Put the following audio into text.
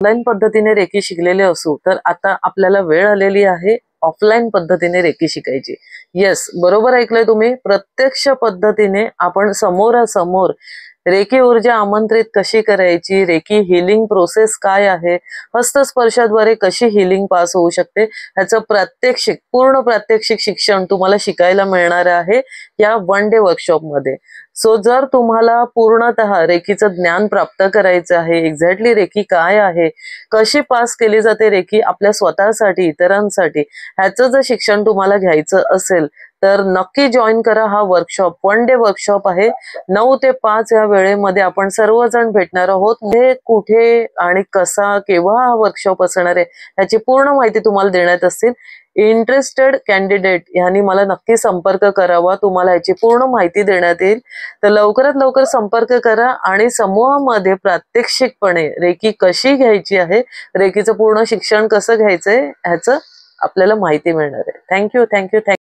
Online पद्धतीने recce शिकलेले असू तर आता आपल्याला वेळ आलेली आहे ऑफलाईन पद्धतीने रेकी शिकायची। येस, बरोबर ऐकलंय तुम्ही। प्रत्यक्ष पद्धतीने आपण समोरासमोर रेकी ऊर्जा आमंत्रित कशी करायची, रेकी हिलिंग प्रोसेस काय आहे, हस्तस्पर्शाद्वारे कशी हिलिंग पास होऊ शकते, ह्याचं पूर्ण प्रात्यक्षिक शिक्षण तुम्हाला शिकायला मिळणार आहे या वन डे वर्कशॉपमध्ये। सो जर तुम्हाला पूर्णतः रेकीचं ज्ञान प्राप्त करायचं आहे, एक्झॅक्टली रेकी काय आहे, कशी पास केली जाते रेकी आपल्या स्वतःसाठी, इतरांसाठी, ह्याचं जर शिक्षण तुम्हाला घ्यायचं असेल तर नक्की जॉईन करा हा वर्कशॉप। वन डे वर्कशॉप आहे। 9 ते 5 या वेळेमध्ये आपण सर्वजण भेटणार आहोत। हे कुठे आणि कसा केव्हा हा वर्कशॉप असणार आहे याची पूर्ण माहिती तुम्हाला देण्यात असतील। इंटरेस्टेड कॅन्डिडेट यांनी मला नक्की संपर्क करावा, तुम्हाला याची पूर्ण माहिती देण्यात येईल। तर लवकरात लवकर संपर्क करा आणि समूहामध्ये प्रात्यक्षिकपणे रेकी कशी घ्यायची आहे, रेकीचं पूर्ण शिक्षण कसं घ्यायचंय ह्याचं आपल्याला माहिती मिळणार आहे। थँक्यू।